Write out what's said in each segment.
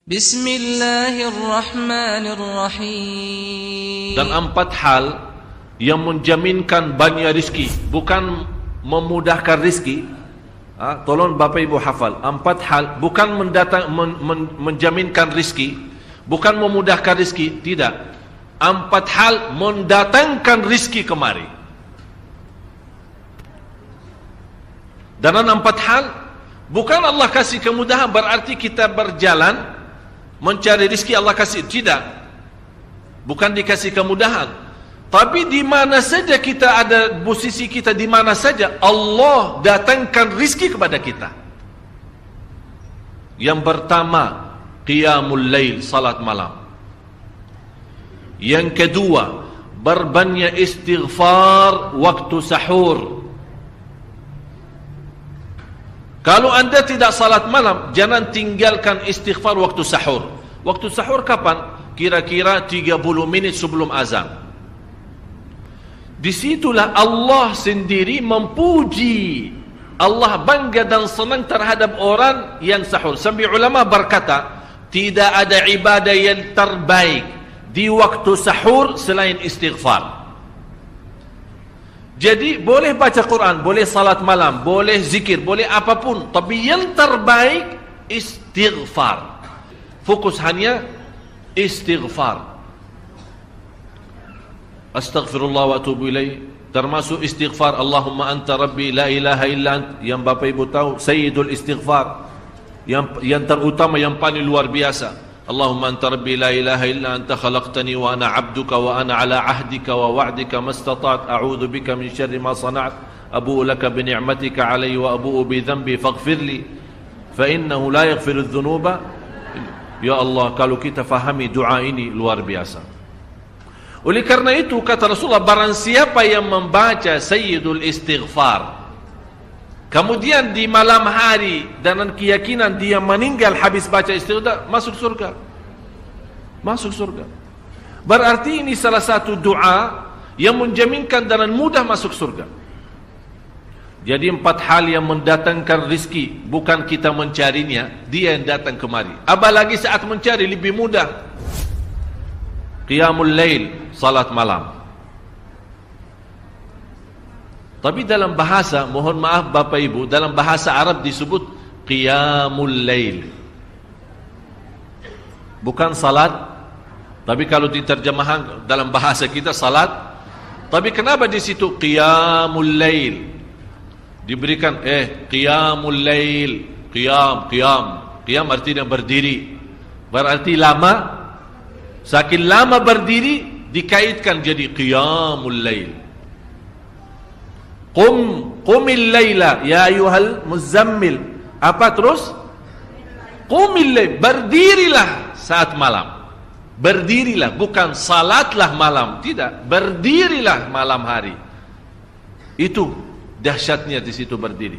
Bismillahirrahmanirrahim. Dan 4 hal yang menjaminkan banyak rizki, bukan memudahkan rizki. Tolong Bapak Ibu hafal. 4 hal bukan menjaminkan rizki, bukan memudahkan rizki, tidak. 4 hal mendatangkan rizki kemari. Dan 4 hal bukan Allah kasih kemudahan berarti kita berjalan mencari rizki Allah kasih, tidak. Bukan dikasih kemudahan, tapi di mana saja kita ada, posisi kita di mana saja, Allah datangkan rizki kepada kita. Yang pertama, qiyamul lail, salat malam. Yang kedua, berbanyak istighfar waktu sahur. Kalau anda tidak salat malam, jangan tinggalkan istighfar waktu sahur. Waktu sahur kapan? Kira-kira 30 minit sebelum azan. Disitulah Allah sendiri memuji. Allah bangga dan senang terhadap orang yang sahur. Sampai ulama berkata, tidak ada ibadah yang terbaik di waktu sahur selain istighfar. Jadi boleh baca Quran, boleh salat malam, boleh zikir, boleh apapun, tapi yang terbaik istighfar. Fokus hanya istighfar. Astaghfirullah wa atubu ilaih, termasuk istighfar Allahumma anta rabbi la ilaha illa ant, yang Bapak Ibu tahu sayyidul istighfar, yang terutama, yang paling luar biasa. Allahumma anta rabbi la ilaha illa anta khalaqtani wa ana abduka wa ana ala ahdika wa wa'dika mastata'at a'udzu bika min syarri ma sana'at abu'u laka bi ni'matika alayya wa abu'u bi dhanbi faghfir li fa innahu la yaghfiru adh-dhunuba. Ya Allah, kalau kita fahami doa ini luar biasa. Oleh karena itu kata Rasulullah, barang siapa yang membaca sayyidul istighfar kemudian di malam hari dengan keyakinan dia meninggal habis baca istighfar, masuk surga. Masuk surga. Berarti ini salah satu doa yang menjaminkan dengan mudah masuk surga. Jadi 4 hal yang mendatangkan rizki, bukan kita mencarinya, dia yang datang kemari. Apalagi saat mencari lebih mudah. Qiyamul lail, salat malam. Tapi dalam bahasa, mohon maaf Bapak Ibu, dalam bahasa Arab disebut qiyamul lail, bukan salat. Tapi kalau diterjemahkan dalam bahasa kita salat. Tapi kenapa di situ qiyamul lail? Diberikan qiyamul lail, qiyam artinya berdiri. Berarti lama. Saking lama berdiri dikaitkan jadi qiyamul lail. Qumil laila ya ayyuhal muzammil. Apa terus? Qumil lail, berdirilah saat malam. Berdirilah, bukan salatlah malam, tidak. Berdirilah malam hari. Itu dahsyatnya di situ berdiri.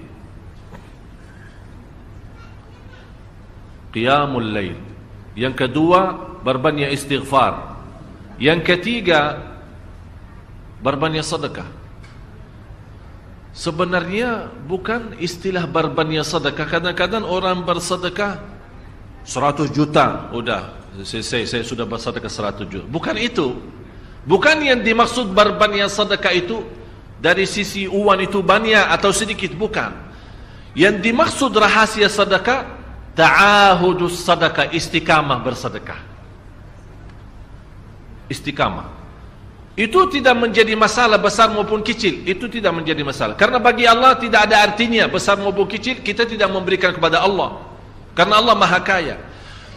Qiyamul lail. Yang kedua, berbanyak istighfar. Yang ketiga, berbanyak sedekah. Sebenarnya bukan istilah berbanyak sedekah. Kadang-kadang orang bersedekah 100 juta, udah saya sudah bersedekah 100 juta. Bukan itu. Bukan yang dimaksud berbanyak sedekah itu dari sisi uang itu banyak atau sedikit, bukan. Yang dimaksud rahasia sedekah, ta'ahudus sedekah, istiqamah bersedekah. Istiqamah. Itu tidak menjadi masalah besar maupun kecil. Itu tidak menjadi masalah. Karena bagi Allah tidak ada artinya besar maupun kecil. Kita tidak memberikan kepada Allah, karena Allah Maha Kaya.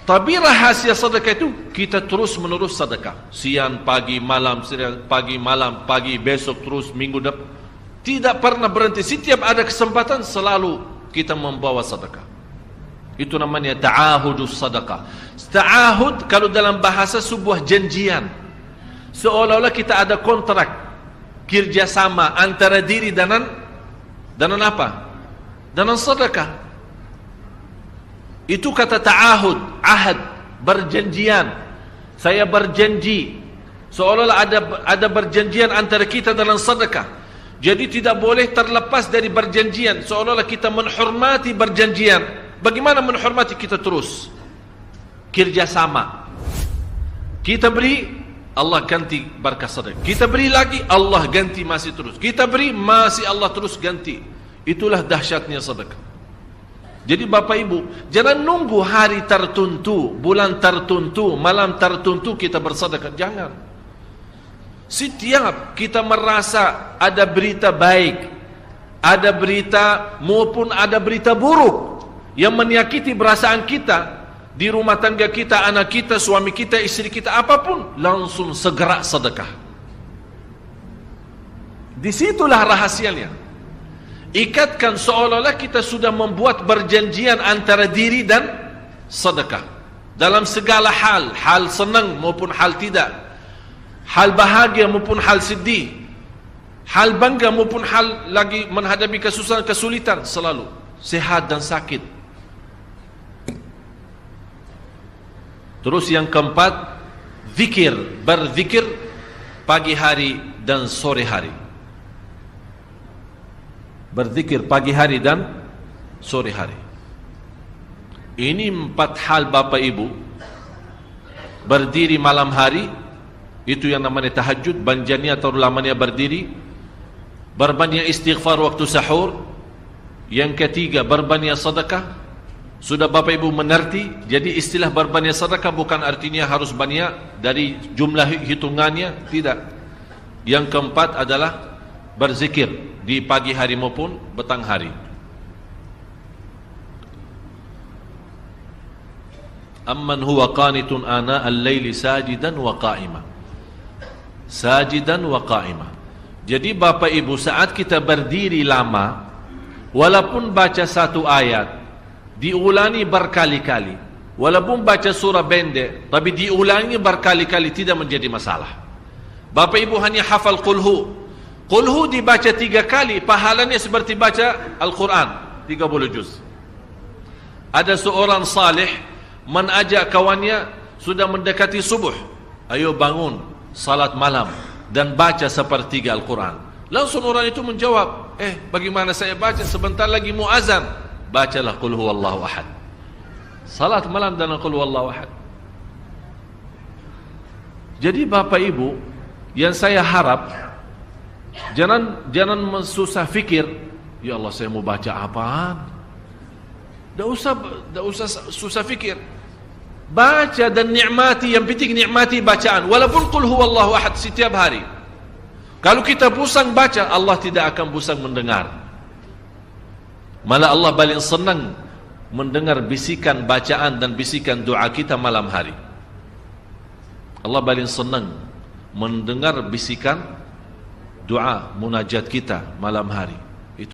Tapi rahasia sedekah itu kita terus menerus sedekah. Siang, pagi, malam, siang, pagi, malam, pagi, besok, terus minggu depan. Tidak pernah berhenti. Setiap ada kesempatan selalu kita membawa sedekah. Itu namanya ta'ahudus sedekah. Ta'ahud kalau dalam bahasa sebuah janjian. Seolah-olah kita ada kontrak kerjasama antara diri dengan apa? Dengan sedekah. Itu kata ta'ahud, ahad, berjanjian. Saya berjanji. Seolah-olah ada berjanjian antara kita dalam sedekah. Jadi tidak boleh terlepas dari berjanjian. Seolah-olah kita menghormati berjanjian. Bagaimana menghormati? Kita terus kerjasama. Kita beri, Allah ganti berkah sedekah. Kita beri lagi, Allah ganti masih terus. Kita beri, masih Allah terus ganti. Itulah dahsyatnya sedekah. Jadi Bapak Ibu, jangan nunggu hari tertentu, bulan tertentu, malam tertentu kita bersedekah. Jangan. Setiap kita merasa ada berita baik, ada berita maupun ada berita buruk yang menyakiti perasaan kita di rumah tangga kita, anak kita, suami kita, istri kita, apapun, langsung segera sedekah. Disitulah rahasianya. Ikatkan seolah-olah kita sudah membuat perjanjian antara diri dan sedekah dalam segala hal, hal senang maupun hal tidak, hal bahagia maupun hal sedih, hal bangga maupun hal lagi menghadapi kesusahan, kesulitan, selalu sehat dan sakit. Terus yang keempat, zikir, berzikir pagi hari dan sore hari. Berzikir pagi hari dan sore hari. Ini 4 hal Bapak Ibu. Berdiri malam hari, itu yang namanya tahajud, banjanya atau lamanya berdiri. Berbanyak istighfar waktu sahur. Yang ketiga, berbanyak sedekah. Sudah Bapak Ibu mengerti. Jadi istilah berbanyak sedekah bukan artinya harus banyak dari jumlah hitungannya, tidak. Yang keempat adalah berzikir di pagi hari maupun petang hari. Amman huwa qanitun ana al-laili sajidan wa qa'ima. Sajidan wa qa'ima. Jadi Bapak Ibu, saat kita berdiri lama, walaupun baca satu ayat, diulangi berkali-kali, walaupun baca surah pendek, tapi diulangi berkali-kali, tidak menjadi masalah. Bapak Ibu hanya hafal qulhu. Qulhu dibaca 3 kali, pahalanya seperti baca Al-Quran 30 juz. Ada seorang salih mengajak kawannya, sudah mendekati subuh, ayo bangun salat malam dan baca sepertiga Al-Quran. Langsung orang itu menjawab, bagaimana saya baca, sebentar lagi mau azan. Bacalah Qul huwallahu ahad. Salat malam dan Qul huwallahu ahad. Jadi Bapak Ibu, yang saya harap, Jangan susah fikir, ya Allah saya mau baca apaan. Tak usah susah fikir. Baca dan nikmati, yang penting nikmati bacaan. Walaupun qul huwallahu ahad setiap hari. Kalau kita pusing baca, Allah tidak akan pusing mendengar. Malah Allah paling senang mendengar bisikan bacaan dan bisikan doa kita malam hari. Allah paling senang mendengar bisikan doa munajat kita malam hari.